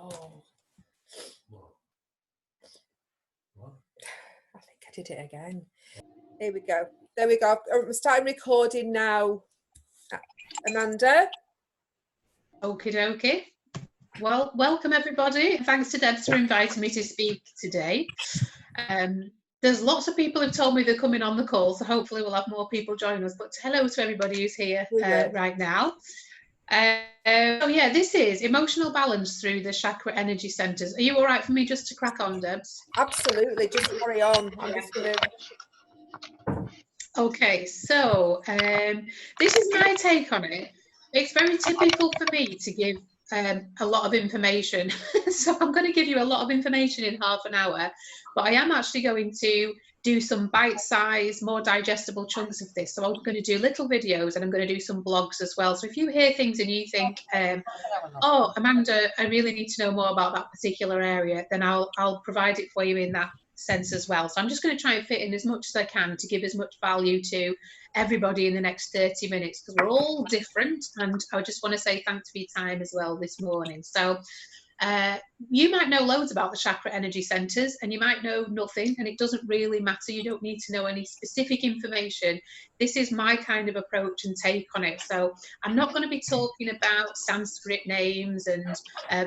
Oh. I think I did it again. Here we go. There we go. I'm starting recording now. Amanda? Okie dokie. Well, welcome everybody. Thanks to Debs for inviting me to speak today. There's lots of people who've told me they're coming on the call, so hopefully we'll have more people join us. But hello to everybody who's here right now. So yeah, this is emotional balance through the chakra energy centers. Are you all right for me just to crack on, Debs? Absolutely, just carry on. I'm just gonna... Okay, so this is my take on it. It's very typical for me to give a lot of information. So I'm going to give you a lot of information in half an hour, but I am actually going to do some bite-sized, more digestible chunks of this. So I'm going to do little videos and I'm going to do some blogs as well. So if you hear things and you think, oh, Amanda, I really need to know more about that particular area, then I'll provide it for you in that sense as well. So I'm just going to try and fit in as much as I can to give as much value to everybody in the next 30 minutes, because we're all different, and I just want to say thanks for your time as well this morning. So you might know loads about the chakra energy centers and you might know nothing, and it doesn't really matter. You don't need to know any specific information. This is my kind of approach and take on it. So I'm not going to be talking about Sanskrit names and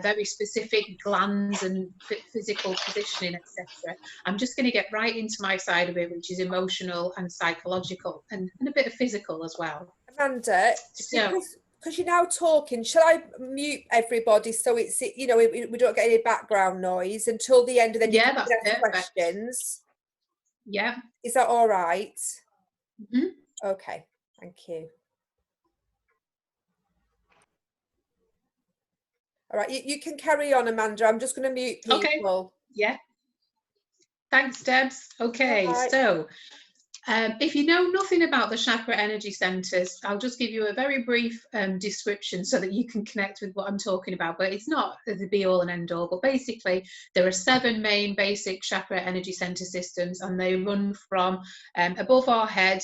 very specific glands and physical positioning, etc. I'm just going to get right into my side of it, which is emotional and psychological and a bit of physical as well. Amanda, so, because you're now talking, shall I mute everybody so it's, you know, we don't get any background noise until the end, and then you can ask questions? Yeah. Is that all right? Mm-hmm. Okay, thank you. All right, you can carry on, Amanda. I'm just going to mute people. Okay. Yeah. Thanks, Debs. Okay, right. So if you know nothing about the chakra energy centers, I'll just give you a very brief description so that you can connect with what I'm talking about. But it's not the be all and end all. But basically, there are 7 main basic chakra energy center systems, and they run from above our head,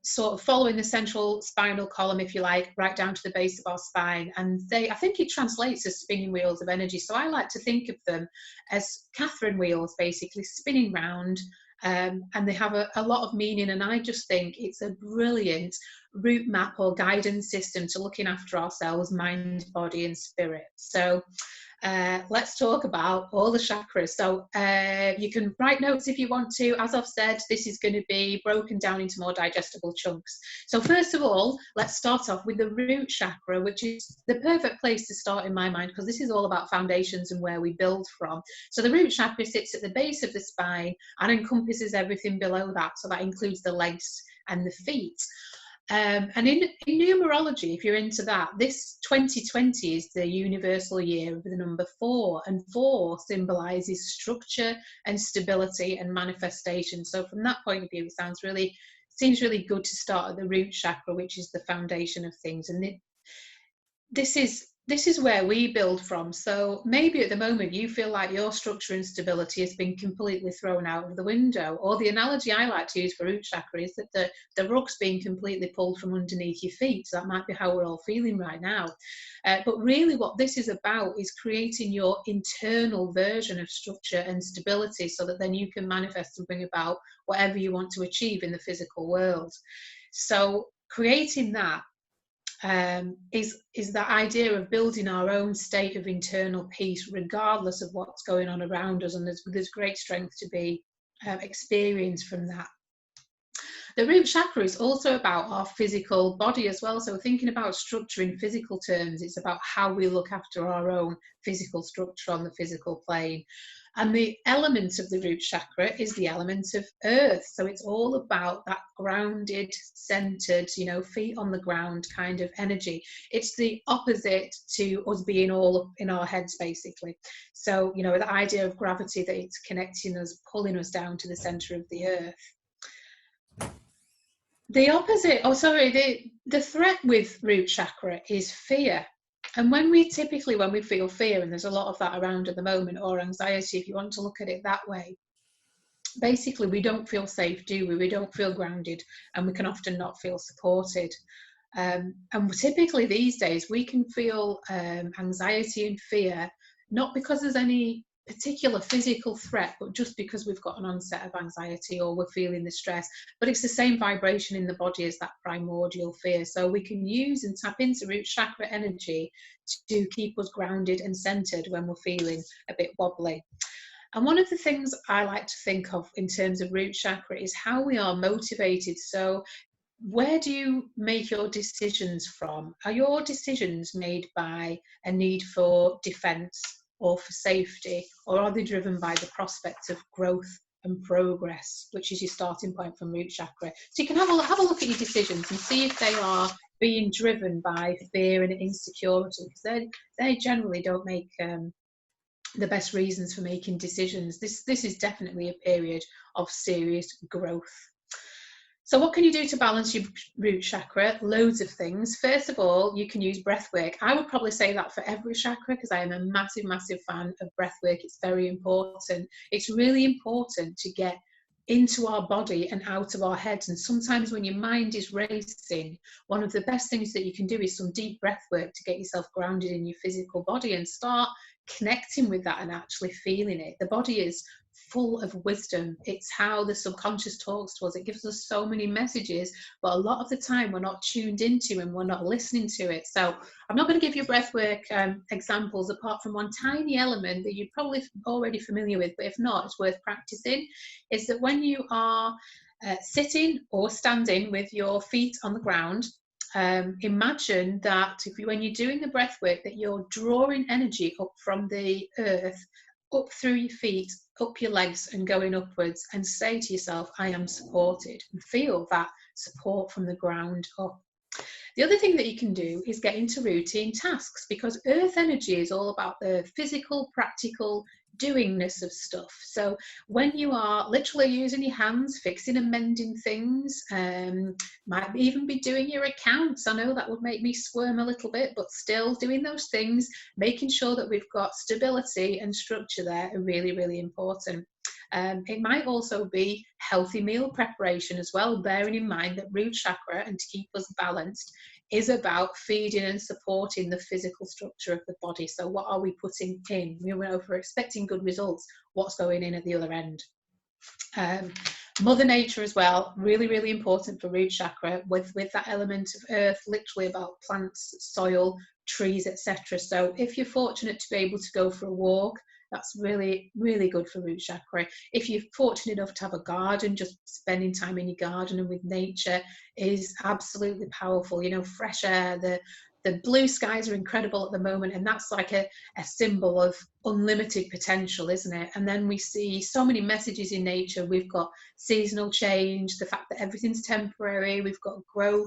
sort of following the central spinal column, if you like, right down to the base of our spine. And I think it translates as spinning wheels of energy. So I like to think of them as Catherine wheels, basically spinning round. And they have a lot of meaning, and I just think it's a brilliant route map or guidance system to looking after ourselves, mind, body and spirit. So let's talk about all the chakras. So you can write notes if you want to. As I've said, this is going to be broken down into more digestible chunks. So first of all, let's start off with the root chakra, which is the perfect place to start in my mind, because this is all about foundations and where we build from. So the root chakra sits at the base of the spine and encompasses everything below that. So that includes the legs and the feet. And in numerology, if you're into that, this 2020 is the universal year of the number 4, and 4 symbolizes structure and stability and manifestation. So from that point of view, it seems really good to start at the root chakra, which is the foundation of things. And this is where we build from. So maybe at the moment you feel like your structure and stability has been completely thrown out of the window, or the analogy I like to use for root chakra is that the rug's being completely pulled from underneath your feet. So that might be how we're all feeling right now. But really what this is about is creating your internal version of structure and stability, so that then you can manifest and bring about whatever you want to achieve in the physical world. So creating that is that idea of building our own state of internal peace regardless of what's going on around us, and there's great strength to be experienced from that. The root chakra is also about our physical body as well. So thinking about structure in physical terms, it's about how we look after our own physical structure on the physical plane. And the element of the root chakra is the element of earth. So it's all about that grounded, centered, feet on the ground kind of energy. It's the opposite to us being all up in our heads, basically. So, the idea of gravity, that it's connecting us, pulling us down to the center of the earth. The opposite, the threat with root chakra is fear. And when we feel fear, and there's a lot of that around at the moment, or anxiety, if you want to look at it that way, basically we don't feel safe, do we? We don't feel grounded, and we can often not feel supported. And typically these days we can feel anxiety and fear not because there's any particular physical threat, but just because we've got an onset of anxiety or we're feeling the stress. But it's the same vibration in the body as that primordial fear. So we can use and tap into root chakra energy to keep us grounded and centered when we're feeling a bit wobbly. And one of the things I like to think of in terms of root chakra is how we are motivated. So where do you make your decisions from? Are your decisions made by a need for defense or for safety, or are they driven by the prospect of growth and progress, which is your starting point from root chakra? So you can have a look at your decisions and see if they are being driven by fear and insecurity, because they generally don't make the best reasons for making decisions. This is definitely a period of serious growth. So what can you do to balance your root chakra? Loads of things. First of all, you can use breath work. I would probably say that for every chakra, because I am a massive, massive fan of breath work. It's very important. It's really important to get into our body and out of our heads. And sometimes when your mind is racing, one of the best things that you can do is some deep breath work to get yourself grounded in your physical body and start connecting with that and actually feeling it. The body is full of wisdom. It's how the subconscious talks to us. It gives us so many messages, but a lot of the time we're not tuned into and we're not listening to it. So I'm not going to give you breathwork examples apart from one tiny element that you're probably already familiar with, but if not, it's worth practicing. Is that when you are sitting or standing with your feet on the ground, imagine that when you're doing the breath work, that you're drawing energy up from the earth, up through your feet, up your legs and going upwards, and say to yourself, I am supported, and feel that support from the ground up. The other thing that you can do is get into routine tasks, because earth energy is all about the physical, practical doingness of stuff. So when you are literally using your hands, fixing and mending things, might even be doing your accounts. I know that would make me squirm a little bit, but still doing those things, making sure that we've got stability and structure there are really, really important. It might also be healthy meal preparation as well, bearing in mind that root chakra, and to keep us balanced, is about feeding and supporting the physical structure of the body. So what are we putting in? If we're expecting good results, what's going in at the other end? Mother Nature as well, really, really important for root chakra, with that element of earth, literally about plants, soil, trees, etc. So if you're fortunate to be able to go for a walk, that's really, really good for root chakra. If you're fortunate enough to have a garden, just spending time in your garden and with nature is absolutely powerful. Fresh air, the blue skies are incredible at the moment, and that's like a symbol of unlimited potential, isn't it? And then we see so many messages in nature. We've got seasonal change, the fact that everything's temporary, we've got growth.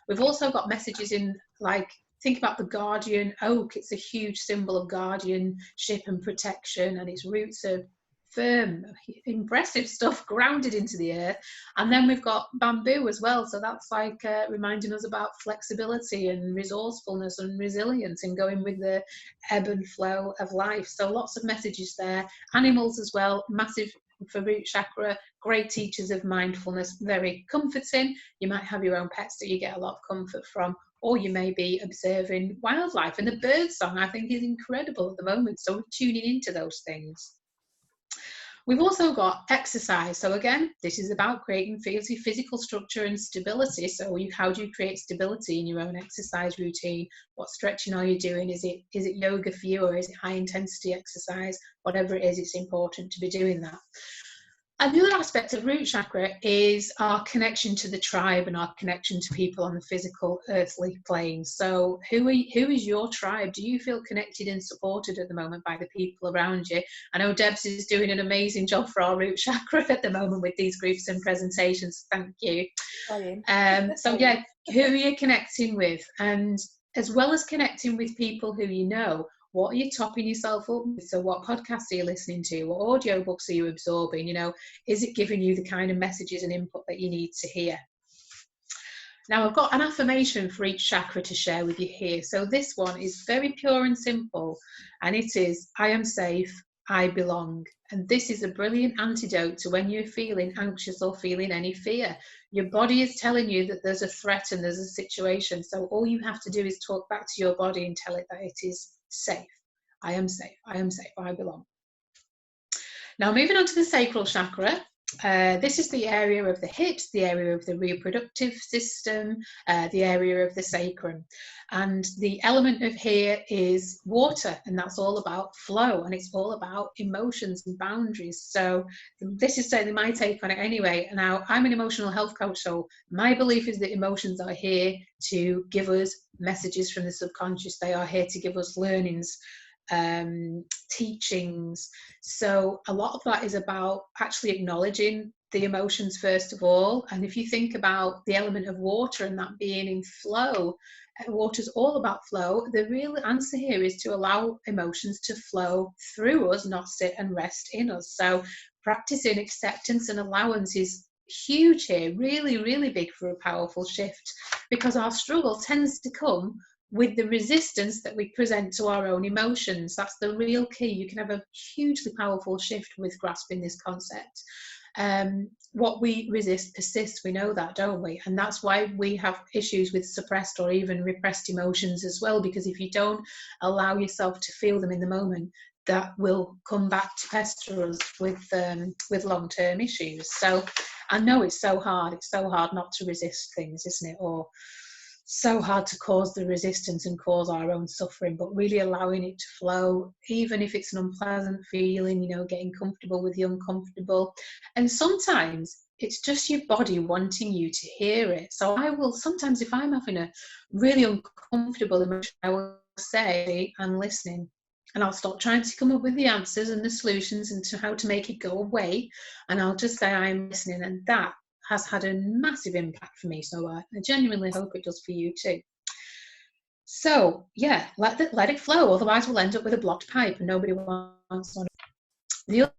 We've also got messages in, like, think about the guardian oak. It's a huge symbol of guardianship and protection, and its roots are firm, impressive stuff, grounded into the earth. And then we've got bamboo as well, so that's like reminding us about flexibility and resourcefulness and resilience, and going with the ebb and flow of life. So lots of messages there. Animals as well, massive for root chakra, great teachers of mindfulness, very comforting. You might have your own pets that you get a lot of comfort from, or you may be observing wildlife. And the bird song, I think, is incredible at the moment, so we're tuning into those things. We've also got exercise. So again, this is about creating physical structure and stability. So how do you create stability in your own exercise routine? What stretching are you doing? Is it yoga for you, or is it high intensity exercise? Whatever it is, it's important to be doing that. And the other aspect of root chakra is our connection to the tribe and our connection to people on the physical earthly plane. So who is your tribe? Do you feel connected and supported at the moment by the people around you? I know Debs is doing an amazing job for our root chakra at the moment with these groups and presentations. Thank you. So yeah, who are you connecting with? And as well as connecting with people who you know, what are you topping yourself up with? So what podcasts are you listening to? What audio books are you absorbing? Is it giving you the kind of messages and input that you need to hear? Now, I've got an affirmation for each chakra to share with you here. So this one is very pure and simple, and it is, I am safe, I belong. And this is a brilliant antidote to when you're feeling anxious or feeling any fear. Your body is telling you that there's a threat and there's a situation. So all you have to do is talk back to your body and tell it that it is safe. I am safe, I belong. Now moving on to the sacral chakra. This is the area of the hips, the area of the reproductive system, the area of the sacrum. And the element of here is water, and that's all about flow, and it's all about emotions and boundaries. So this is certainly my take on it anyway. Now, I'm an emotional health coach, so my belief is that emotions are here to give us messages from the subconscious. They are here to give us learnings, teachings. So a lot of that is about actually acknowledging the emotions first of all. And if you think about the element of water and that being in flow, water's all about flow. The real answer here is to allow emotions to flow through us, not sit and rest in us. So practicing acceptance and allowance is huge here, really, really big for a powerful shift, because our struggle tends to come with the resistance that we present to our own emotions. That's the real key. You can have a hugely powerful shift with grasping this concept. What we resist persists, we know that, don't we? And that's why we have issues with suppressed or even repressed emotions as well, because if you don't allow yourself to feel them in the moment, that will come back to pester us with long-term issues. So I know it's so hard not to resist things, isn't it? Or so hard to cause the resistance and cause our own suffering, but really allowing it to flow, even if it's an unpleasant feeling, you know, getting comfortable with the uncomfortable. And sometimes it's just your body wanting you to hear it. So I will sometimes, if I'm having a really uncomfortable emotion, I will say, I'm listening. And I'll stop trying to come up with the answers and the solutions and to how to make it go away. And I'll just say, I'm listening. And that has had a massive impact for me. So I genuinely hope it does for you too. So yeah, let it flow. Otherwise we'll end up with a blocked pipe and nobody wants on. The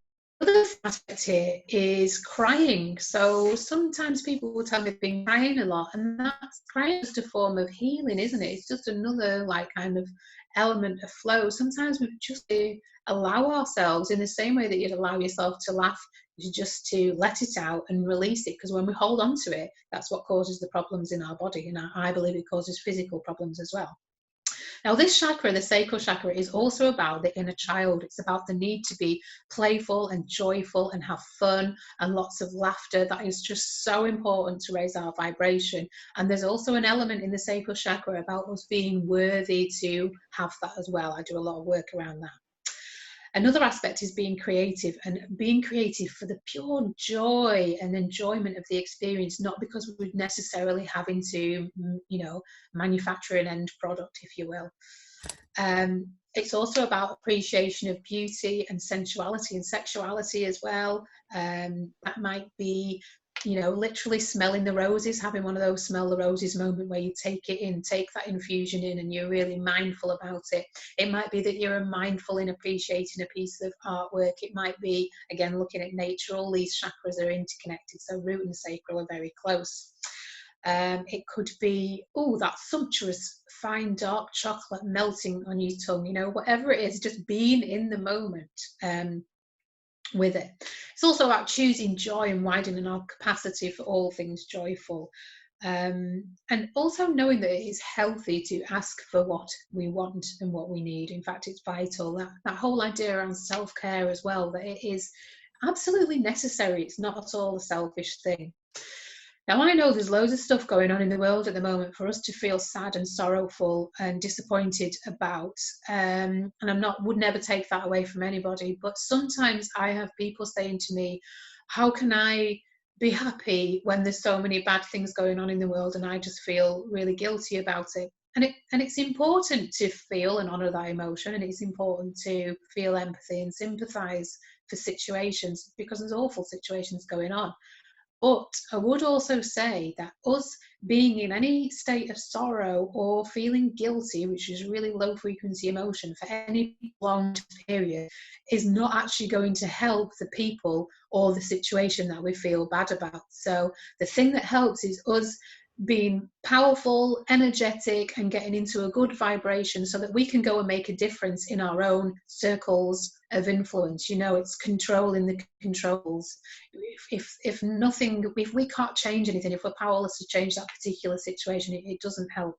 other aspect here is crying. So sometimes people will tell me they've been crying a lot, and that's crying is just a form of healing, isn't it? It's just another like kind of element of flow. Sometimes we just allow ourselves, in the same way that you'd allow yourself to laugh, just to let it out and release it, because when we hold on to it, that's what causes the problems in our body, and I believe it causes physical problems as well. Now this chakra, the sacral chakra, is also about the inner child. It's about the need to be playful and joyful and have fun and lots of laughter. That is just so important to raise our vibration. And there's also an element in the sacral chakra about us being worthy to have that as well. I do a lot of work around that. Another aspect is being creative, and being creative for the pure joy and enjoyment of the experience, not because we're necessarily having to, you know, manufacture an end product, if you will. It's also about appreciation of beauty and sensuality and sexuality as well. That might be, you know, literally smelling the roses, having one of those smell the roses moment where you take it in, take that infusion in, and you're really mindful about it. It might be that you're mindful in appreciating a piece of artwork. It might be, again, looking at nature. All these chakras are interconnected, so root and sacral are very close. It could be, oh, that sumptuous fine dark chocolate melting on your tongue, you know, whatever it is, just being in the moment with it. It's also about choosing joy and widening our capacity for all things joyful, and also knowing that it is healthy to ask for what we want and what we need. In fact, it's vital, that whole idea around self-care as well, that it is absolutely necessary. It's not at all a selfish thing. Now, I know there's loads of stuff going on in the world at the moment for us to feel sad and sorrowful and disappointed about, and would never take that away from anybody, but sometimes I have people saying to me, how can I be happy when there's so many bad things going on in the world, and I just feel really guilty about it. And it's important to feel and honour that emotion, and it's important to feel empathy and sympathise for situations, because there's awful situations going on. But I would also say that us being in any state of sorrow or feeling guilty, which is really low frequency emotion, for any long period, is not actually going to help the people or the situation that we feel bad about. So the thing that helps is us being powerful, energetic, and getting into a good vibration so that we can go and make a difference in our own circles of influence. You know, it's controlling the controls. If we can't change anything, if we're powerless to change that particular situation, it doesn't help.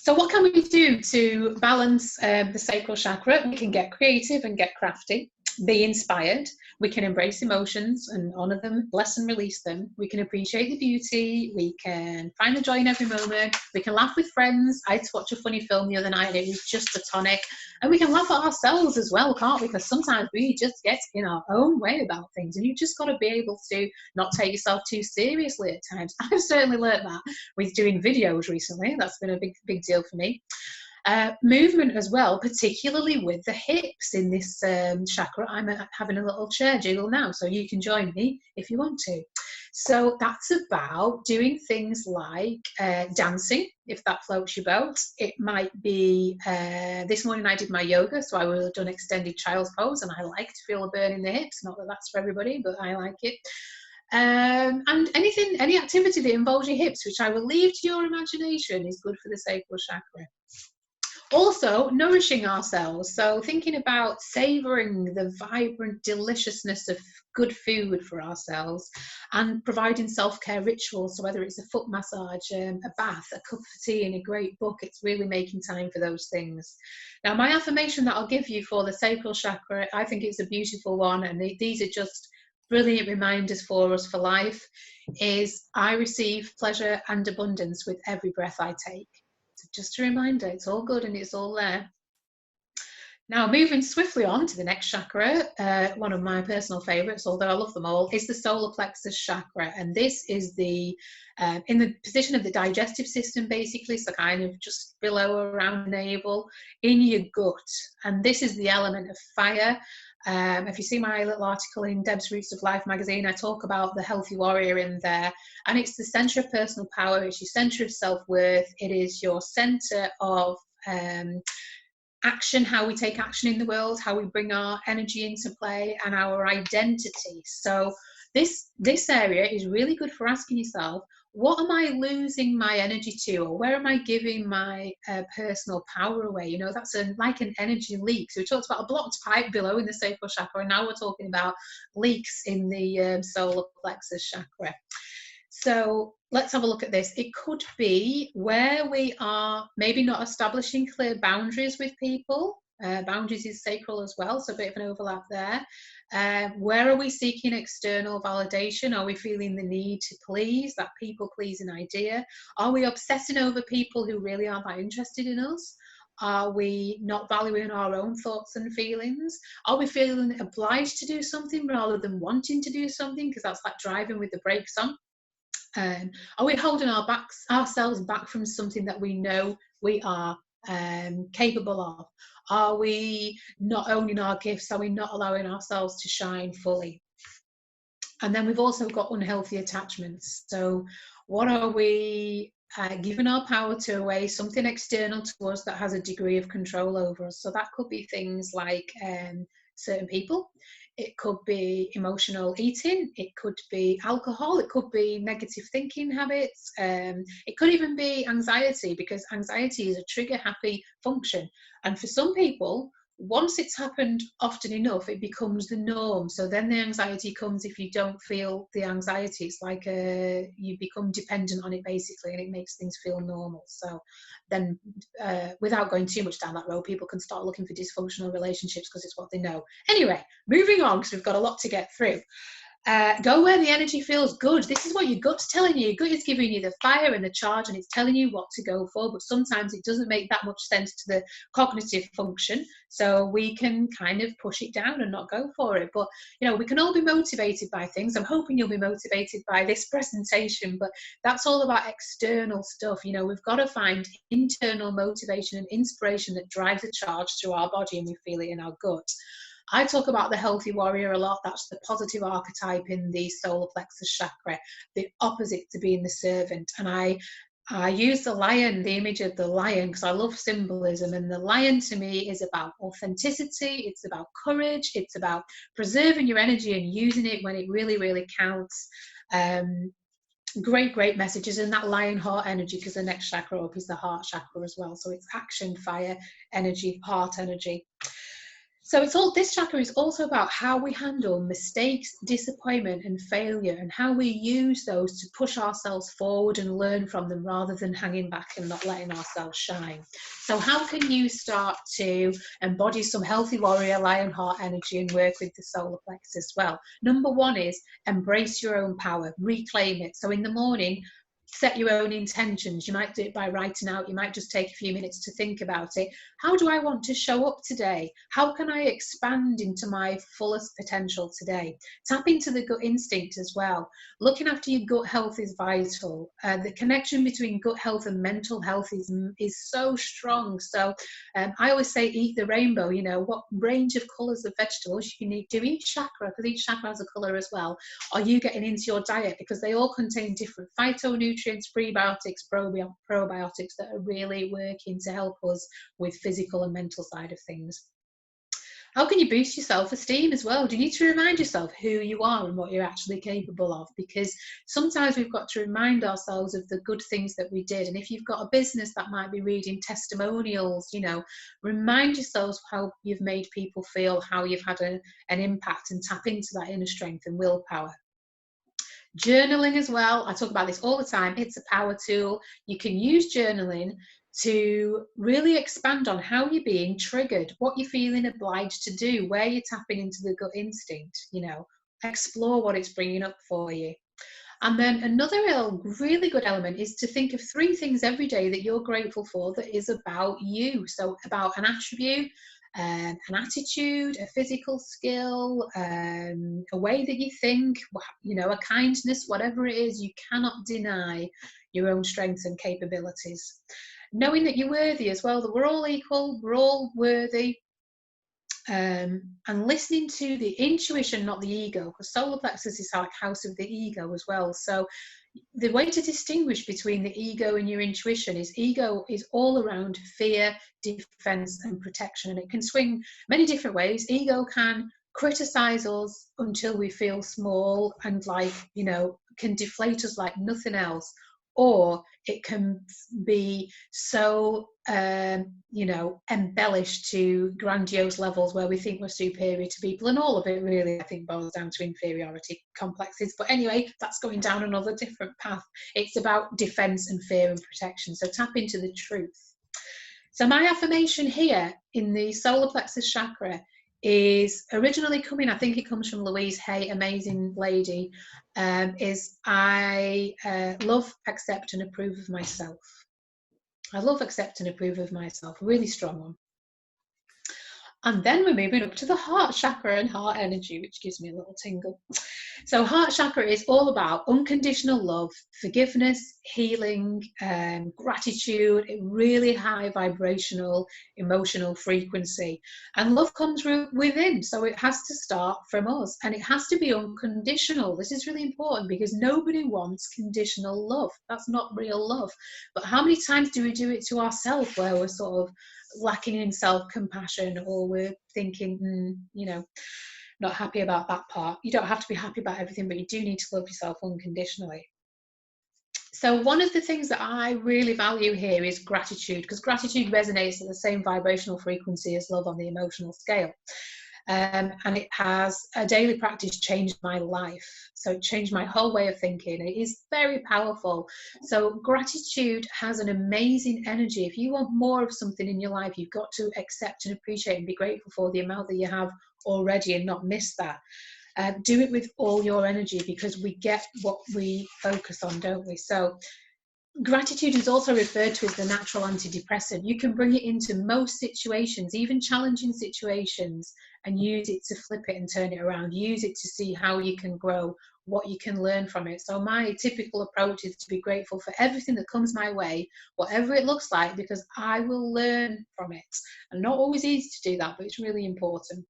So what can we do to balance the sacral chakra? We can get creative and get crafty, be inspired. We can embrace emotions and honour them, bless and release them. We can appreciate the beauty. We can find the joy in every moment. We can laugh with friends. I had to watch a funny film the other night and it was just a tonic. And we can laugh at ourselves as well, can't we? Because sometimes we just get in our own way about things, and you just got to be able to not take yourself too seriously at times. I've certainly learned that with doing videos recently. That's been a big deal for me. Movement as well, particularly with the hips in this chakra. I'm having a little chair jiggle now, so you can join me if you want to. So that's about doing things like dancing, if that floats your boat. It might be, this morning I did my yoga, so I would have done extended child's pose, and I like to feel a burn in the hips. Not that that's for everybody, but I like it. And any activity that involves your hips, which I will leave to your imagination, is good for the sacral chakra. Also, nourishing ourselves. So thinking about savouring the vibrant deliciousness of good food for ourselves, and providing self-care rituals. So whether it's a foot massage, a bath, a cup of tea and a great book, it's really making time for those things. Now, my affirmation that I'll give you for the sacral chakra, I think it's a beautiful one, and these are just brilliant reminders for us for life, is I receive pleasure and abundance with every breath I take. So just a reminder, it's all good and it's all there. Now, moving swiftly on to the next chakra, one of my personal favourites, although I love them all, is the solar plexus chakra. And this is the in the position of the digestive system, basically, so kind of just below around the navel, in your gut. And this is the element of fire. If you see my little article in Deb's Roots of Life magazine, I talk about the healthy warrior in there, and it's the centre of personal power, it's your centre of self-worth, it is your centre of action, how we take action in the world, how we bring our energy into play, and our identity. So this area is really good for asking yourself, what am I losing my energy to, or where am I giving my personal power away? You know, that's like an energy leak. So we talked about a blocked pipe below in the sacral chakra, and now we're talking about leaks in the solar plexus chakra. So let's have a look at this. It could be where we are maybe not establishing clear boundaries with people. Boundaries is sacral as well, so a bit of an overlap there. Where are we seeking external validation? Are we feeling the need to please, that people-pleasing idea? Are we obsessing over people who really aren't that interested in us? Are we not valuing our own thoughts and feelings? Are we feeling obliged to do something rather than wanting to do something, because that's like driving with the brakes on? Are we holding ourselves back from something that we know we are capable of? Are we not owning our gifts? Are we not allowing ourselves to shine fully? And then we've also got unhealthy attachments. So what are we giving our power to away, something external to us that has a degree of control over us? So that could be things like certain people. It could be emotional eating, it could be alcohol, it could be negative thinking habits, it could even be anxiety, because anxiety is a trigger happy function. And for some people, once it's happened often enough, it becomes the norm. So then the anxiety comes if you don't feel the anxiety. It's like you become dependent on it, basically, and it makes things feel normal. So then without going too much down that road, people can start looking for dysfunctional relationships because it's what they know. Anyway, moving on, because we've got a lot to get through. Go where the energy feels good. This is what your gut's telling you. Your gut is giving you the fire and the charge, and it's telling you what to go for, but sometimes it doesn't make that much sense to the cognitive function, so we can kind of push it down and not go for it. But you know, we can all be motivated by things. I'm hoping you'll be motivated by this presentation, but that's all about external stuff. You know, we've got to find internal motivation and inspiration that drives a charge through our body, and we feel it in our gut. I talk about the healthy warrior a lot. That's the positive archetype in the solar plexus chakra, the opposite to being the servant. And I use the lion, the image of the lion, because I love symbolism. And the lion to me is about authenticity. It's about courage. It's about preserving your energy and using it when it really, really counts. Great messages. And that lion heart energy, because the next chakra up is the heart chakra as well. So it's action, fire, energy, heart energy. So this chakra is also about how we handle mistakes, disappointment and failure, and how we use those to push ourselves forward and learn from them rather than hanging back and not letting ourselves shine. So how can you start to embody some healthy warrior lion heart energy and work with the solar plexus? Well, number one is embrace your own power, reclaim it. So in the morning, set your own intentions. You might do it by writing out. You might just take a few minutes to think about it. How do I want to show up today? How can I expand into my fullest potential today? Tap into the gut instinct as well. Looking after your gut health is vital. The connection between gut health and mental health is so strong. So I always say eat the rainbow. You know, what range of colours of vegetables you need to each chakra, because each chakra has a colour as well, are you getting into your diet? Because they all contain different phytonutrients, prebiotics, probiotics that are really working to help us with physical and mental side of things. How can you boost your self-esteem as well? Do you need to remind yourself who you are and what you're actually capable of? Because sometimes we've got to remind ourselves of the good things that we did. And if you've got a business that might be reading testimonials, you know, remind yourselves how you've made people feel, how you've had an impact, and tap into that inner strength and willpower. Journaling as well. I talk about this all the time. It's a power tool. You can use journaling to really expand on how you're being triggered, what you're feeling obliged to do, where you're tapping into the gut instinct, you know, explore what it's bringing up for you. And then another really good element is to think of 3 things every day that you're grateful for that is about you. So about an attribute, an attitude, a physical skill, a way that you think, you know, a kindness, whatever it is. You cannot deny your own strengths and capabilities. Knowing that you're worthy as well, that we're all equal, we're all worthy, and listening to the intuition, not the ego, because solar plexus is like house of the ego as well. So the way to distinguish between the ego and your intuition is ego is all around fear, defense and protection, and it can swing many different ways. Ego can criticize us until we feel small and like, you know, can deflate us like nothing else, or it can be so you know, embellished to grandiose levels where we think we're superior to people, and all of it really I think boils down to inferiority complexes. But anyway, that's going down another different path. It's about defense and fear and protection, so tap into the truth. So my affirmation here in the solar plexus chakra is originally coming, I think it comes from Louise Hay, amazing lady, is I love, accept and approve of myself. I love, accept and approve of myself, really strong one. And then we're moving up to the heart chakra and heart energy, which gives me a little tingle. So heart chakra is all about unconditional love, forgiveness, healing, gratitude, really high vibrational, emotional frequency. And love comes within, so it has to start from us, and it has to be unconditional. This is really important because nobody wants conditional love. That's not real love. But how many times do we do it to ourselves where we're sort of lacking in self-compassion, or we're thinking, you know, not happy about that part? You don't have to be happy about everything, but you do need to love yourself unconditionally. So one of the things that I really value here is gratitude, because gratitude resonates at the same vibrational frequency as love on the emotional scale. And it has a daily practice changed my life. So it changed my whole way of thinking. It is very powerful. So gratitude has an amazing energy. If you want more of something in your life, you've got to accept and appreciate and be grateful for the amount that you have already and not miss that. Do it with all your energy, because we get what we focus on, don't we? So gratitude is also referred to as the natural antidepressant. You can bring it into most situations, even challenging situations, and use it to flip it and turn it around. Use it to see how you can grow, what you can learn from it. So my typical approach is to be grateful for everything that comes my way, whatever it looks like, because I will learn from it. And not always easy to do that, but it's really important.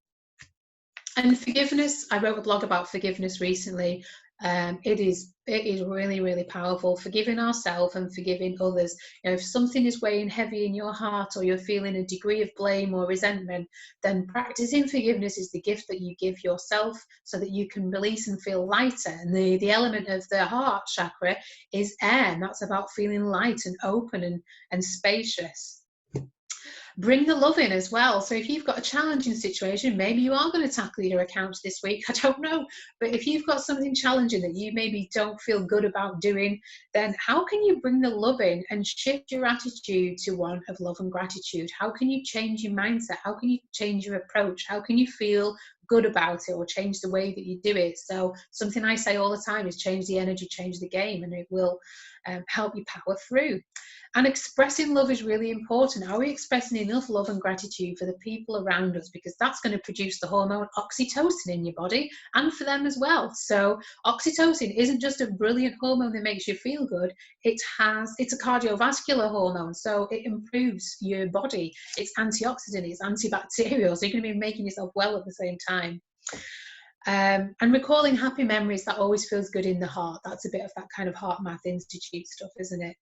And forgiveness, I wrote a blog about forgiveness recently. It is really, really powerful. Forgiving ourselves and forgiving others. You know, if something is weighing heavy in your heart, or you're feeling a degree of blame or resentment, then practicing forgiveness is the gift that you give yourself, so that you can release and feel lighter. And the element of the heart chakra is air, and that's about feeling light and open and spacious. Bring the love in as well. So if you've got a challenging situation, maybe you are going to tackle your accounts this week, I don't know. But if you've got something challenging that you maybe don't feel good about doing, then how can you bring the love in and shift your attitude to one of love and gratitude? How can you change your mindset? How can you change your approach? How can you feel good about it, or change the way that you do it? So something I say all the time is change the energy, change the game, and it will help you power through. And expressing love is really important. Are we expressing enough love and gratitude for the people around us? Because that's going to produce the hormone oxytocin in your body, and for them as well. So oxytocin isn't just a brilliant hormone that makes you feel good. It's a cardiovascular hormone, so it improves your body. It's antioxidant, it's antibacterial, so you're going to be making yourself well at the same time. And recalling happy memories, that always feels good in the heart. That's a bit of that kind of Heart Math Institute stuff, isn't it?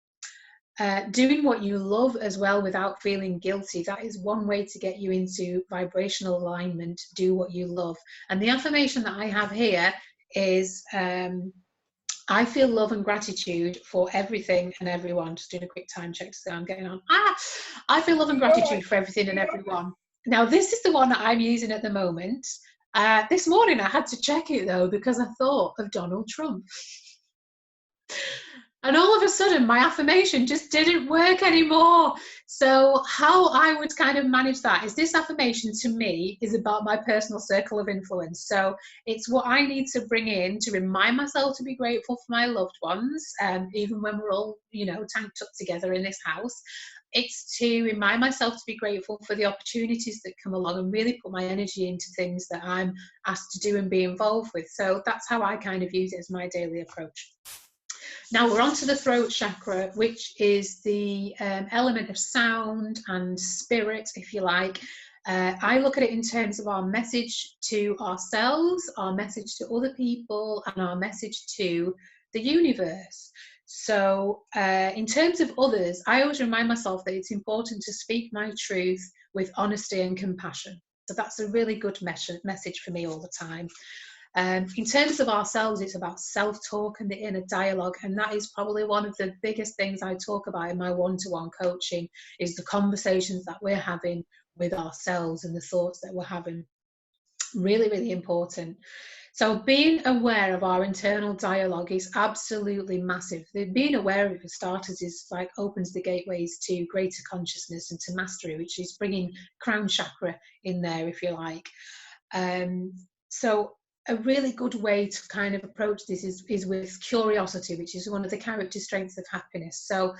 Doing what you love as well without feeling guilty. That is one way to get you into vibrational alignment. Do what you love. And the affirmation that I have here is, I feel love and gratitude for everything and everyone. Just doing a quick time check to see how I'm getting on. I feel love and gratitude for everything and everyone. Now, this is the one that I'm using at the moment. This morning I had to check it though, because I thought of Donald Trump. And all of a sudden, my affirmation just didn't work anymore. So how I would kind of manage that is, this affirmation to me is about my personal circle of influence. So it's what I need to bring in to remind myself to be grateful for my loved ones, even when we're all, tanked up together in this house. It's to remind myself to be grateful for the opportunities that come along and really put my energy into things that I'm asked to do and be involved with. So that's how I kind of use it as my daily approach. Now we're on to the throat chakra, which is the element of sound and spirit, if you like. I look at it in terms of our message to ourselves, our message to other people, and our message to the universe. So in terms of others, I always remind myself that it's important to speak my truth with honesty and compassion. So that's a really good message for me all the time. In terms of ourselves, it's about self-talk and the inner dialogue, and that is probably one of the biggest things I talk about in my one-to-one coaching, is the conversations that we're having with ourselves and the thoughts that we're having. Really, really important. So being aware of our internal dialogue is absolutely massive. Being aware of it, for starters, is like opens the gateways to greater consciousness and to mastery, which is bringing crown chakra in there, if you like. So a really good way to kind of approach this is with curiosity, which is one of the character strengths of happiness. So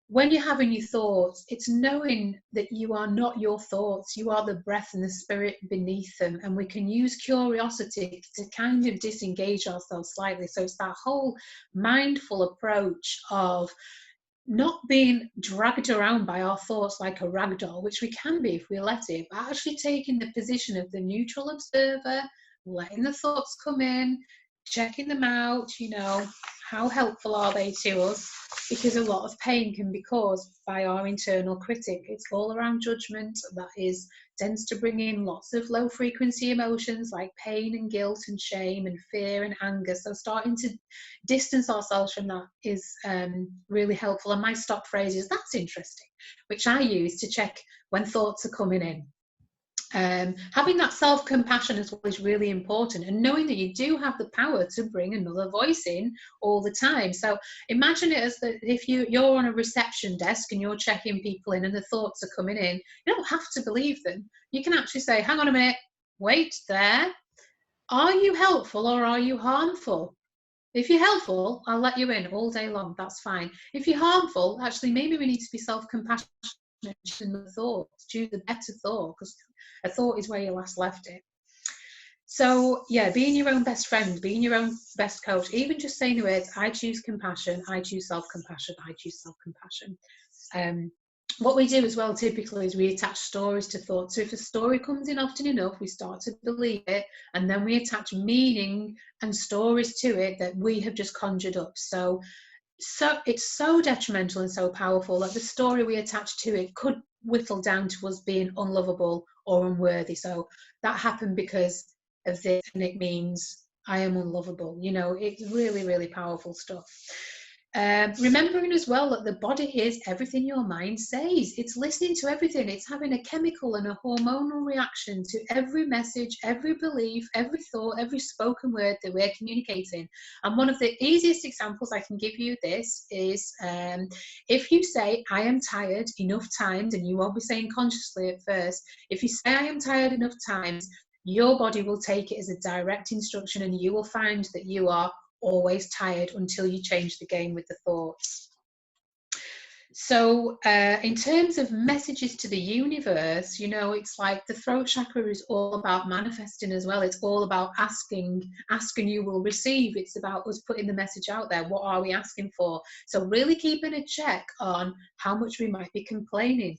when you're having your thoughts, it's knowing that you are not your thoughts, you are the breath and the spirit beneath them, and we can use curiosity to kind of disengage ourselves slightly. So it's that whole mindful approach of not being dragged around by our thoughts like a rag doll, which we can be if we let it, but actually taking the position of the neutral observer, letting the thoughts come in, checking them out, how helpful are they to us? Because a lot of pain can be caused by our internal critic. It's all around judgment. That tends to bring in lots of low frequency emotions like pain and guilt and shame and fear and anger. So starting to distance ourselves from that is really helpful. And my stock phrase is, "That's interesting," which I use to check when thoughts are coming in. Having that self-compassion as well is really important, and knowing that you do have the power to bring another voice in all the time. So imagine it as that if you're on a reception desk and you're checking people in and the thoughts are coming in, you don't have to believe them. You can actually say, "Hang on a minute, wait there. Are you helpful or are you harmful? If you're helpful, I'll let you in all day long, that's fine. If you're harmful, actually maybe we need to be self-compassionate in the thoughts, choose a better thought, because a thought is where you last left it." So yeah, being your own best friend, being your own best coach, even just saying the words, "I choose compassion, I choose self-compassion, I choose self-compassion." What we do as well typically is we attach stories to thoughts. So if a story comes in often enough, we start to believe it, and then we attach meaning and stories to it that we have just conjured up. So it's so detrimental and so powerful that the story we attach to it could whittle down to us being unlovable or unworthy. So that happened because of this, and it means I am unlovable. It's really, really powerful stuff. Remembering as well that the body hears everything your mind says. It's listening to everything. It's having a chemical and a hormonal reaction to every message, every belief, every thought, every spoken word that we're communicating. And one of the easiest examples I can give you this is if you say, I am tired enough times, and you won't be saying consciously at first, if you say I am tired enough times, your body will take it as a direct instruction, and you will find that you are always tired until you change the game with the thoughts. So in terms of messages to the universe, you know, it's like the throat chakra is all about manifesting as well. It's all about asking you will receive. It's about us putting the message out there. What are we asking for? So really keeping a check on how much we might be complaining.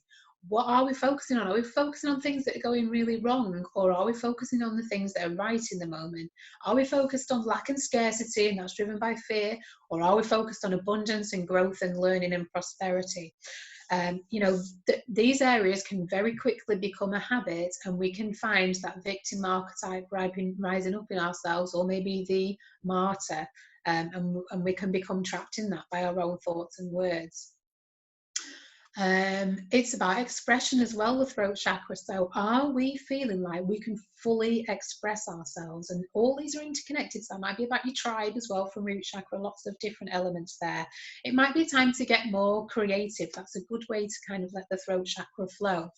What are we focusing on? Are we focusing on things that are going really wrong, or are we focusing on the things that are right in the moment? Are we focused on lack and scarcity, and that's driven by fear, or are we focused on abundance and growth and learning and prosperity? You know, these areas can very quickly become a habit, and we can find that victim archetype rising up in ourselves, or maybe the martyr, and we can become trapped in that by our own thoughts and words. It's about expression as well, the throat chakra. So are we feeling like we can fully express ourselves? And all these are interconnected. So it might be about your tribe as well from root chakra, lots of different elements there. It might be time to get more creative. That's a good way to kind of let the throat chakra flow.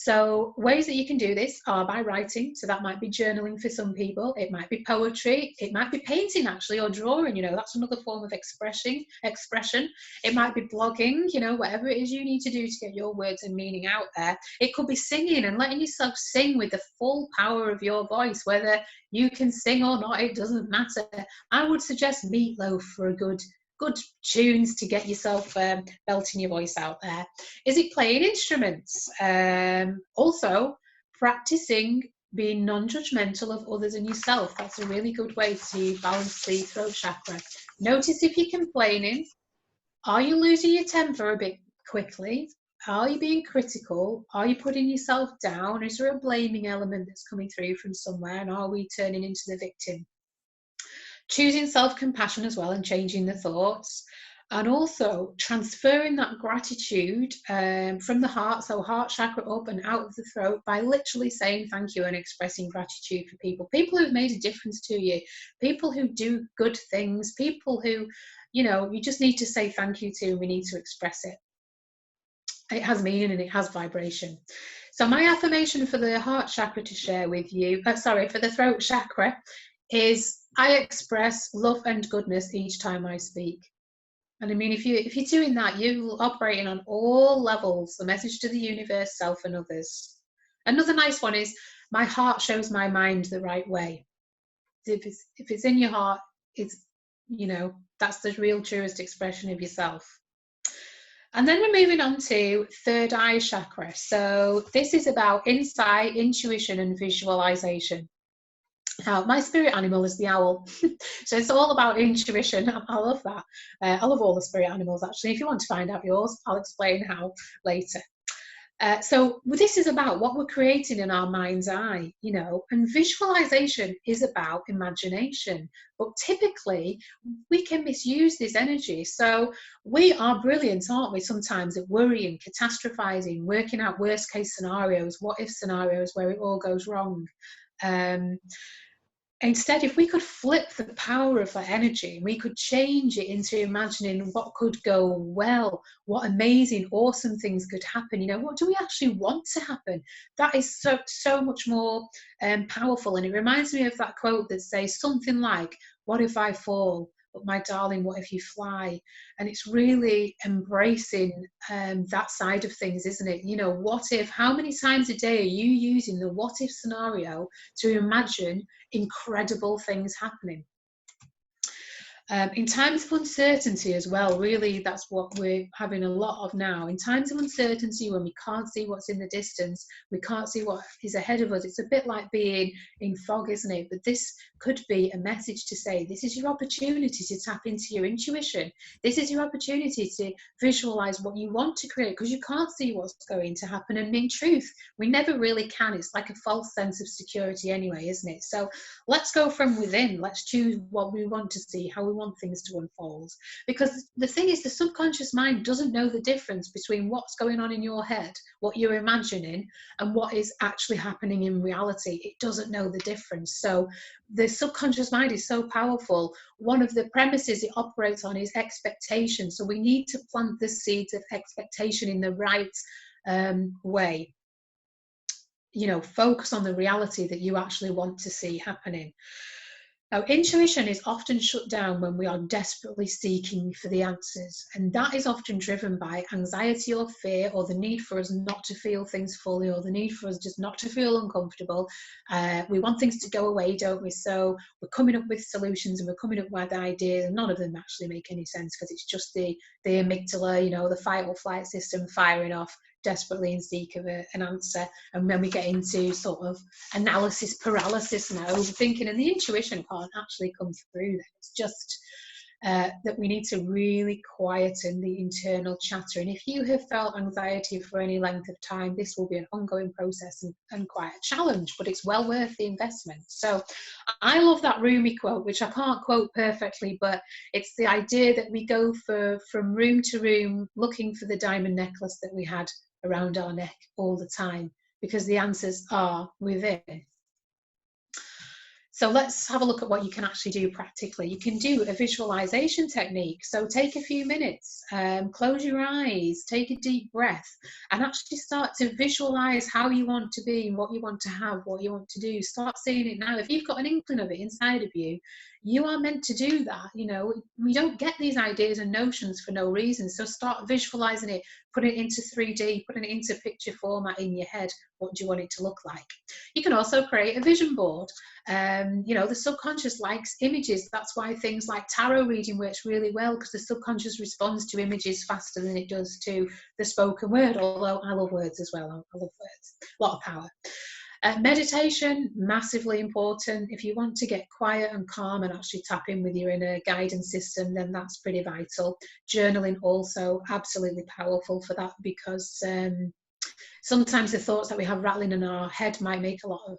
So ways that you can do this are by writing. So that might be journaling for some people. It might be poetry. It might be painting actually, or drawing. You know, that's another form of expression. It might be blogging, you know, whatever it is you need to do to get your words and meaning out there. It could be singing and letting yourself sing with the full power of your voice. Whether you can sing or not, it doesn't matter. I would suggest Meatloaf for a good tunes to get yourself belting your voice out there. Is it playing instruments? Also, practicing being non-judgmental of others and yourself. That's a really good way to balance the throat chakra. Notice if you're complaining. Are you losing your temper a bit quickly? Are you being critical? Are you putting yourself down? Is there a blaming element that's coming through from somewhere? And are we turning into the victim? Choosing self-compassion as well and changing the thoughts, and also transferring that gratitude from the heart, so heart chakra up and out of the throat, by literally saying thank you and expressing gratitude for people who've made a difference to you, people who do good things, people who, you know, you just need to say thank you to, and we need to express it. It has meaning and it has vibration. So my affirmation for the heart chakra to share with you, for the throat chakra, is I express love and goodness each time I speak. And I mean, if you're doing that, you're operating on all levels, the message to the universe, self and others. Another nice one is my heart shows my mind the right way. If it's in your heart, it's, you know, that's the real truest expression of yourself. And then we're moving on to third eye chakra. So this is about insight, intuition and visualization. Now, my spirit animal is the owl. So it's all about intuition. I love that. I love all the spirit animals, actually. If you want to find out yours, I'll explain how later. So this is about what we're creating in our mind's eye, you know, and visualization is about imagination. But typically, we can misuse this energy. So we are brilliant, aren't we, sometimes at worrying, catastrophizing, working out worst case scenarios, what if scenarios where it all goes wrong. Instead, if we could flip the power of that energy, we could change it into imagining what could go well, what amazing, awesome things could happen. You know, what do we actually want to happen? That is so much more powerful. And it reminds me of that quote that says something like, what if I fall? But my darling, what if you fly? And it's really embracing that side of things, isn't it? You know, what if, how many times a day are you using the what if scenario to imagine incredible things happening? In times of uncertainty as well, really that's what we're having a lot of now. In times of uncertainty, when we can't see what's in the distance, we can't see what is ahead of us, it's a bit like being in fog, isn't it? But this could be a message to say, this is your opportunity to tap into your intuition. This is your opportunity to visualize what you want to create, because you can't see what's going to happen. And in truth, we never really can. It's like a false sense of security anyway, isn't it? So let's go from within. Let's choose what we want to see, how we want things to unfold. Because the thing is, the subconscious mind doesn't know the difference between what's going on in your head, what you're imagining, and what is actually happening in reality. It doesn't know the difference. So the subconscious mind is so powerful. One of the premises it operates on is expectation. So we need to plant the seeds of expectation in the right way. You know, focus on the reality that you actually want to see happening. Now, intuition is often shut down when we are desperately seeking for the answers, and that is often driven by anxiety or fear, or the need for us not to feel things fully, or the need for us just not to feel uncomfortable. We want things to go away, don't we? So we're coming up with solutions, and we're coming up with ideas, and none of them actually make any sense, because it's just the amygdala, you know, the fight or flight system firing off desperately in seek of an answer. And then we get into sort of analysis paralysis and overthinking, and the intuition can't actually come through that. It's just that we need to really quieten the internal chatter. And if you have felt anxiety for any length of time, this will be an ongoing process and quite a challenge, but it's well worth the investment. So I love that Rumi quote, which I can't quote perfectly, but it's the idea that we go from room to room looking for the diamond necklace that we had around our neck all the time, because the answers are within. So let's have a look at what you can actually do practically. You can do a visualization technique. So take a few minutes, close your eyes, take a deep breath, and actually start to visualize how you want to be, what you want to have, what you want to do. Start seeing it now. If you've got an inkling of it inside of you, you are meant to do that. You know, we don't get these ideas and notions for no reason. So start visualizing it, put it into 3D, putting it into picture format in your head. What do you want it to look like? You can also create a vision board. You know, the subconscious likes images. That's why things like tarot reading works really well, because the subconscious responds to images faster than it does to the spoken word, although I love words as well. I love words. A lot of power. Meditation, massively important. If you want to get quiet and calm and actually tap in with your inner guidance system, then that's pretty vital. Journaling also absolutely powerful for that, because sometimes the thoughts that we have rattling in our head might make a lot of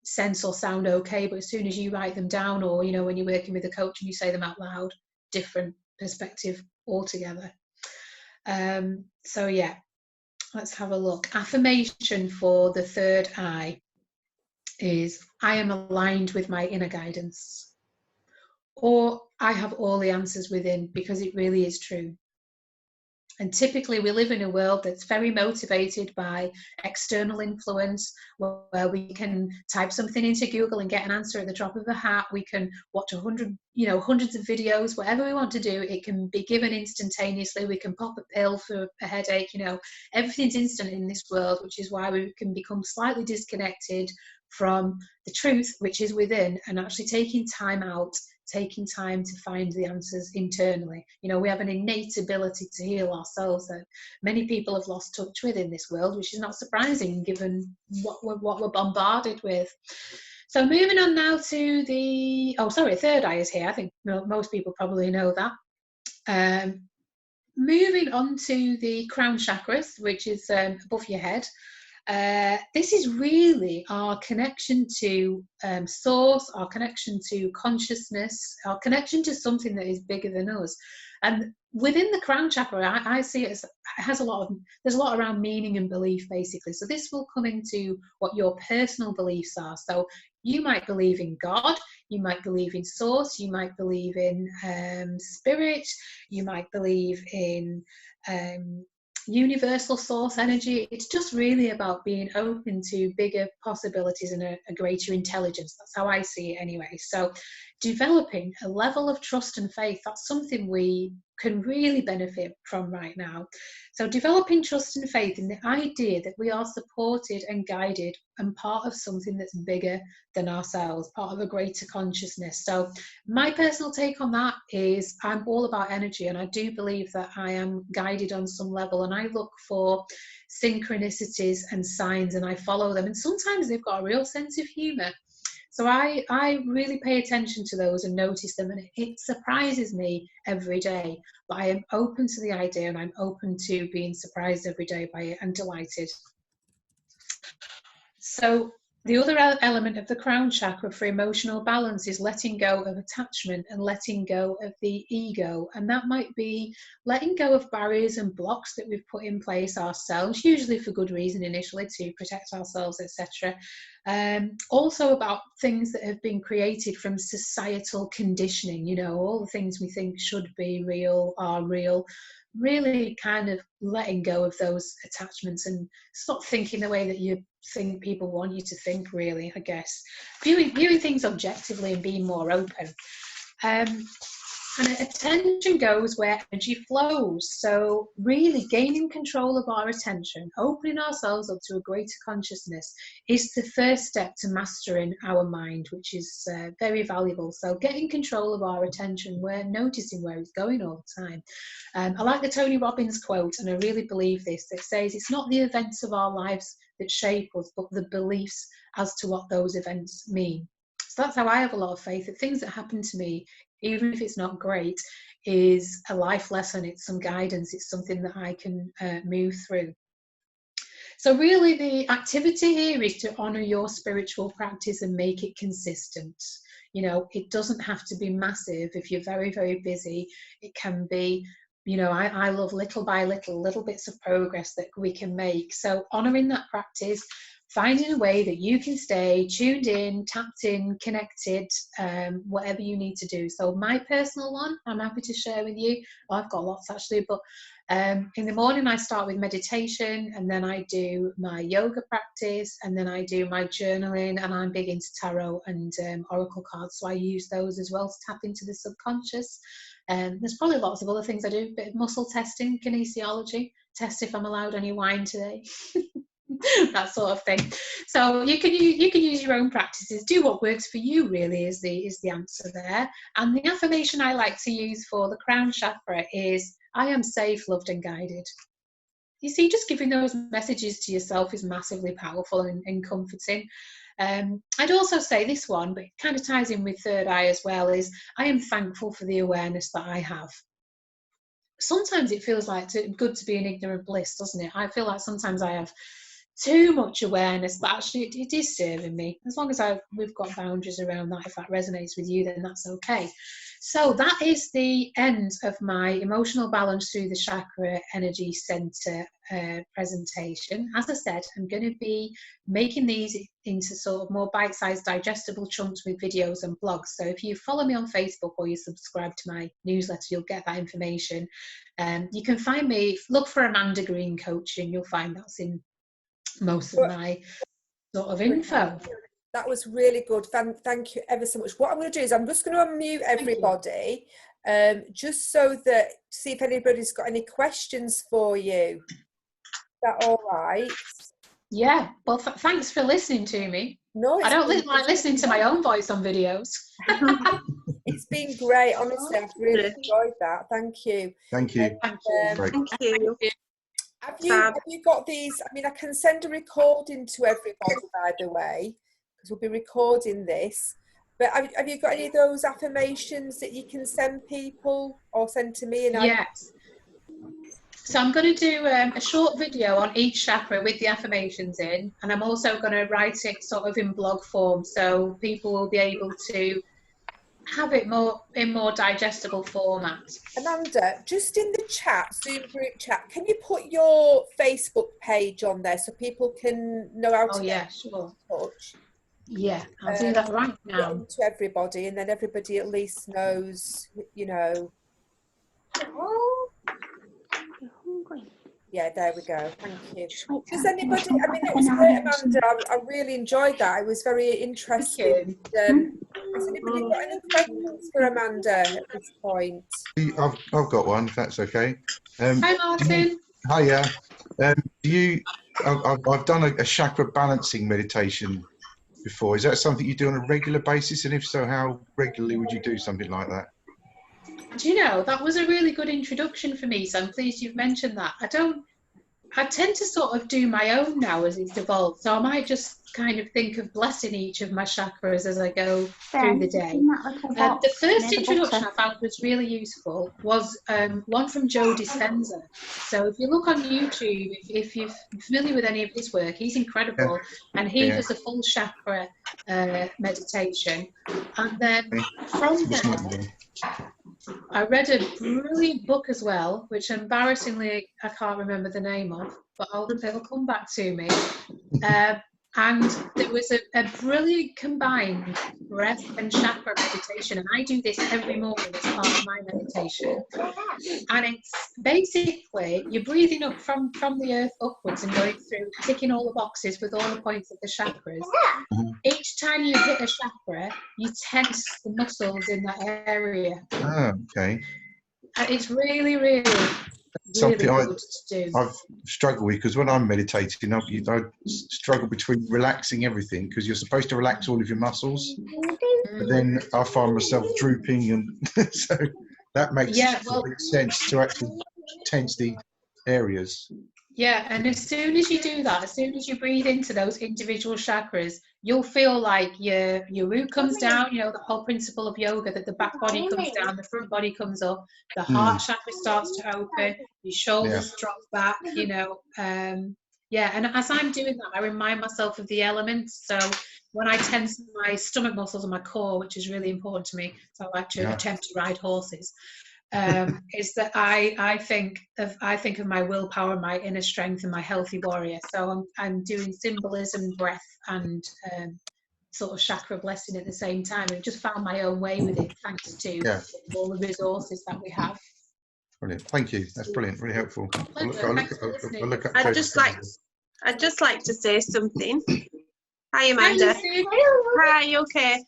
sense or sound okay, but as soon as you write them down, or you know, when you're working with a coach and you say them out loud, different perspective altogether. So yeah, let's have a look. Affirmation for the third eye is, I am aligned with my inner guidance, or I have all the answers within, because it really is true. And typically we live in a world that's very motivated by external influence, where we can type something into Google and get an answer at the drop of a hat. We can watch hundreds of videos, whatever we want to do. It can be given instantaneously. We can pop a pill for a headache. You know, everything's instant in this world, which is why we can become slightly disconnected from the truth, which is within, and actually taking time out, taking time to find the answers internally. You know, we have an innate ability to heal ourselves that many people have lost touch with in this world, which is not surprising given what we're bombarded with. So moving on now to the, third eye is here. I think most people probably know that. Moving on to the crown chakras, which is above your head. This is really our connection to source, our connection to consciousness, our connection to something that is bigger than us. And within the crown chakra, I see it as, there's a lot around meaning and belief, basically. So this will come into what your personal beliefs are. So you might believe in God, you might believe in source, you might believe in spirit, you might believe in universal source energy. It's just really about being open to bigger possibilities and a greater intelligence. That's how I see it anyway. So developing a level of trust and faith, that's something we can really benefit from right now. So developing trust and faith in the idea that we are supported and guided and part of something that's bigger than ourselves, part of a greater consciousness. So my personal take on that is, I'm all about energy, and I do believe that I am guided on some level, and I look for synchronicities and signs and I follow them, and sometimes they've got a real sense of humor. So I really pay attention to those and notice them, and it surprises me every day. But I am open to the idea, and I'm open to being surprised every day by it and delighted. So the other element of the crown chakra for emotional balance is letting go of attachment and letting go of the ego. And that might be letting go of barriers and blocks that we've put in place ourselves, usually for good reason initially, to protect ourselves, etc. Also about things that have been created from societal conditioning, you know, all the things we think should be real are real. Really kind of letting go of those attachments and stop thinking the way that you think people want you to think, really, I guess. Viewing things objectively and being more open. And attention goes where energy flows. So really gaining control of our attention, opening ourselves up to a greater consciousness is the first step to mastering our mind, which is very valuable. So getting control of our attention, we're noticing where it's going all the time. I like the Tony Robbins quote, and I really believe this, that says it's not the events of our lives that shape us, but the beliefs as to what those events mean. So that's how I have a lot of faith that things that happen to me, even if it's not great, is a life lesson, it's some guidance, it's something that I can move through. So really the activity here is to honour your spiritual practice and make it consistent. You know, it doesn't have to be massive. If you're very, very busy, it can be, you know, I love little by little bits of progress that we can make. So honouring that practice, finding a way that you can stay tuned in, tapped in, connected, whatever you need to do. So my personal one, I'm happy to share with you. Well, I've got lots actually, but in the morning I start with meditation, and then I do my yoga practice, and then I do my journaling, and I'm big into tarot and oracle cards, so I use those as well to tap into the subconscious. There's probably lots of other things I do, a bit of muscle testing, kinesiology, test if I'm allowed any wine today. That sort of thing. So you can use your own practices, do what works for you, really, is the answer there. And the affirmation I like to use for the crown chakra is, I am safe, loved and guided. You see, just giving those messages to yourself is massively powerful and comforting. I'd also say this one, but it kind of ties in with third eye as well, is I am thankful for the awareness that I have. Sometimes it feels like good to be in ignorant bliss, doesn't it? I feel like sometimes I have too much awareness, but actually it is serving me. As long as we've got boundaries around that, if that resonates with you, then that's okay. So that is the end of my emotional balance through the chakra energy center presentation. As I said, I'm going to be making these into sort of more bite-sized digestible chunks with videos and blogs. So if you follow me on Facebook or you subscribe to my newsletter, you'll get that information. You can find me, look for Amanda Green Coaching, you'll find that's in most of my sort of info. That was really good. Thank you ever so much. What I'm going to do is I'm just going to unmute everybody, just so that, see if anybody's got any questions for you. Is that all right? Yeah. Well, thanks for listening to me. No, I don't like listening to my own voice on videos. It's been great. Honestly, I've really enjoyed that. Thank you. Thank you. Thank you. Thank you. Have you got these? I mean, I can send a recording to everybody, by the way, because we'll be recording this. But have you got any of those affirmations that you can send people or send to me? And yes. So I'm going to do a short video on each chakra with the affirmations in, and I'm also going to write it sort of in blog form, so people will be able to have it in more digestible format. Amanda, just in the chat, Zoom group chat, can you put your Facebook page on there so people can know how to get sure. in touch? Yeah, I'll do that right now. To everybody, and then everybody at least knows, you know. Yeah, there we go. Thank you. Does anybody, I mean, it was great, Amanda. I really enjoyed that. It was very interesting. Has anybody got any questions for Amanda at this point? I've got one, if that's okay. Hi, Martin. Hiya. I've done a chakra balancing meditation before. Is that something you do on a regular basis? And if so, how regularly would you do something like that? Do you know, that was a really good introduction for me, so I'm pleased you've mentioned that. I don't I tend to sort of do my own now as it's evolved. So I might just kind of think of blessing each of my chakras as I go through the day. The first introduction I found was really useful was one from Joe Dispenza. So if you look on YouTube, if you're familiar with any of his work, he's incredible. And he does a full chakra meditation. And then from there, I read a brilliant book as well, which embarrassingly I can't remember the name of, but it'll come back to me. And there was a brilliant combined breath and chakra meditation, and I do this every morning as part of my meditation. And it's basically you're breathing up from the earth upwards and going through, ticking all the boxes with all the points of the chakras. Each time you hit a chakra, you tense the muscles in that area. Oh, okay. And it's really, really Something good to do. I've struggled with, because when I'm meditating, I struggle between relaxing everything, because you're supposed to relax all of your muscles, but then I find myself drooping, and so that makes complete sense to actually tense the areas. Yeah, and as soon as you do that, as soon as you breathe into those individual chakras, you'll feel like your root comes down, you know, the whole principle of yoga, that the back body comes down, the front body comes up, the heart chakra starts to open, your shoulders drop back, you know. And as I'm doing that, I remind myself of the elements. So when I tense my stomach muscles and my core, which is really important to me, so I like to attempt to ride horses, is that I think of my willpower, my inner strength, and my healthy warrior. So I'm doing symbolism, breath, and sort of chakra blessing at the same time. I've just found my own way with it, thanks to all the resources that we have. Brilliant, thank you. That's brilliant, really helpful. I'd just like to say something. Hi, Amanda. Hi, okay.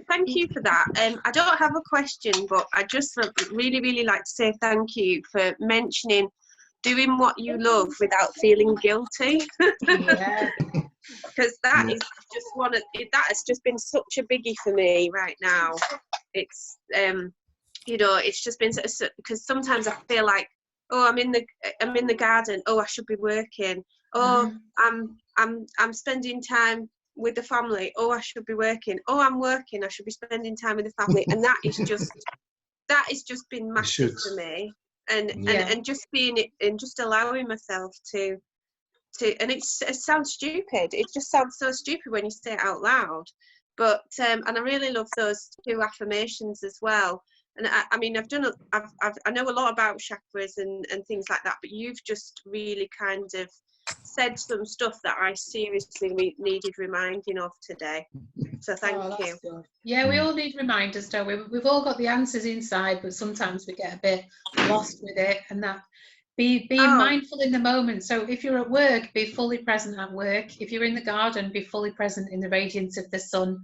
Thank you for that. I don't have a question, but I just really, really like to say thank you for mentioning doing what you love without feeling guilty. Because that is just that has just been such a biggie for me right now. It's you know, it's just been because sometimes I feel like, oh, I'm in the garden. Oh, I should be working. Oh, I'm spending time with the family. Oh, I should be working. Oh, I'm working. I should be spending time with the family. And that is just been massive for me. And just being it and just allowing myself to and it sounds stupid. It just sounds so stupid when you say it out loud. But and I really love those 2 affirmations as well. And I mean, I know a lot about chakras and things like that, but you've just really kind of said some stuff that I seriously needed reminding of today. So thank you. Good. Yeah, we all need reminders, don't we? We've all got the answers inside, but sometimes we get a bit lost with it. And that being mindful in the moment. So if you're at work, be fully present at work. If you're in the garden, be fully present in the radiance of the sun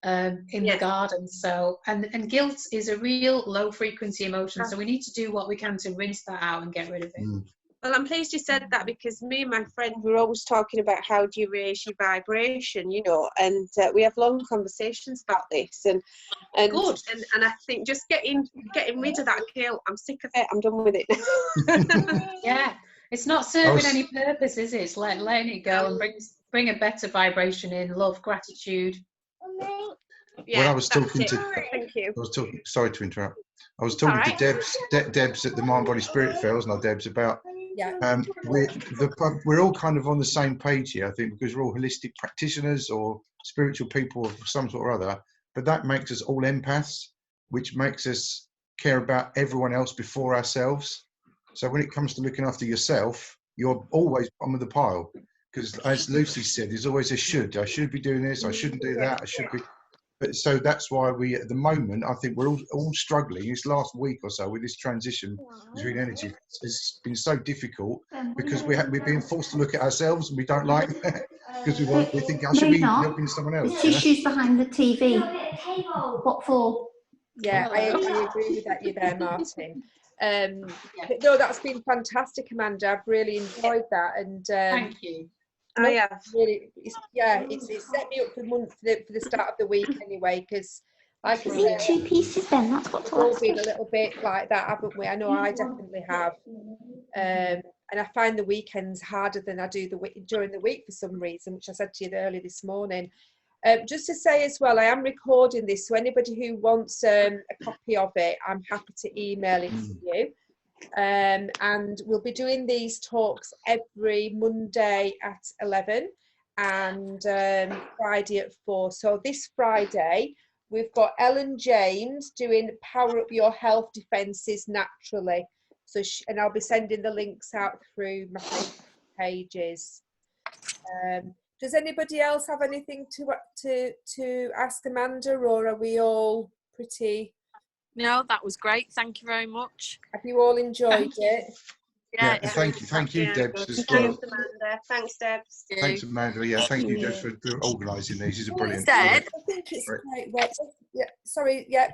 in the garden. So and guilt is a real low frequency emotion. So we need to do what we can to rinse that out and get rid of it. Well, I'm pleased you said that, because me and my friend were always talking about how do you raise your vibration, you know, and we have long conversations about this, and I think just getting rid of that guilt. I'm sick of it. I'm done with it. Yeah, it's not serving any purpose, is it? It's letting it go and bring a better vibration in, love, gratitude. Yeah, when I was talking thank you. Sorry to interrupt. I was talking to Debs at the Mind Body Spirit Fails, not Debs, about we're all kind of on the same page here, I think, because we're all holistic practitioners or spiritual people of some sort or other, but that makes us all empaths, which makes us care about everyone else before ourselves. So when it comes to looking after yourself, you're always bottom of the pile, because as Lucy said, there's always a should. I should be doing this, I shouldn't do that, I should be. But so that's why we, at the moment, I think we're all struggling. This last week or so with this transition between energy, it's been so difficult because we're being forced to look at ourselves, and we don't like that because we think I should be helping someone else. The tissues behind the TV. What for? Yeah, I agree with that. You there, Martin. But no, that's been fantastic, Amanda. I've really enjoyed that, and thank you. Really, it's set me up for the start of the week anyway, because like I said, 2 pieces then, that's what we've all been a little bit like that, haven't we? I know I definitely have. and I find the weekends harder than I do during the week for some reason, which I said to you earlier this morning. Just to say as well, I am recording this, so anybody who wants a copy of it, I'm happy to email it to you. And we'll be doing these talks every Monday at 11 and Friday at 4. So this Friday, we've got Ellen James doing Power Up Your Health Defences Naturally. So and I'll be sending the links out through my Facebook pages. Does anybody else have anything to ask Amanda, or are we all pretty? No, that was great. Thank you very much. Have you all enjoyed it? Yeah, thank you, Debs, as well. Thanks, Amanda. Thanks, Debs. Thanks, Amanda. Yeah, thank you, Debs, for organising these. These are brilliant. Deb, I think it's great. Well, yeah, sorry, yeah.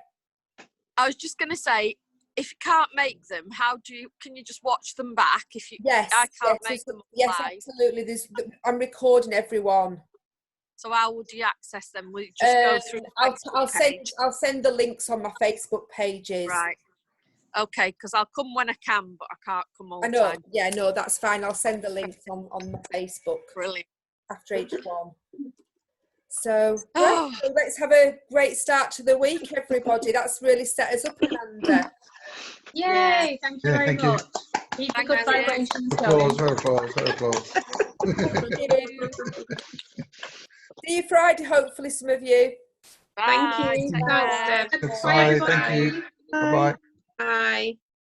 I was just going to say, if you can't make them, can you just watch them back? If you, Yes, I can't make them yes, live. absolutely. I'm recording everyone. So how would you access them? Will you just go through? I'll send the links on my Facebook pages. Right. Okay, because I'll come when I can, but I can't come all the I know. time. Yeah, no, that's fine. I'll send the links on my Facebook. Brilliant. After each one. So, so let's have a great start to the week, everybody. That's really set us up, Amanda. Yay! Thank you very much. Keep the good vibrations going. Applause. See you Friday, hopefully, some of you. Bye. Thank you. Thanks, Deb. Bye. Thank you. Bye-bye. Bye.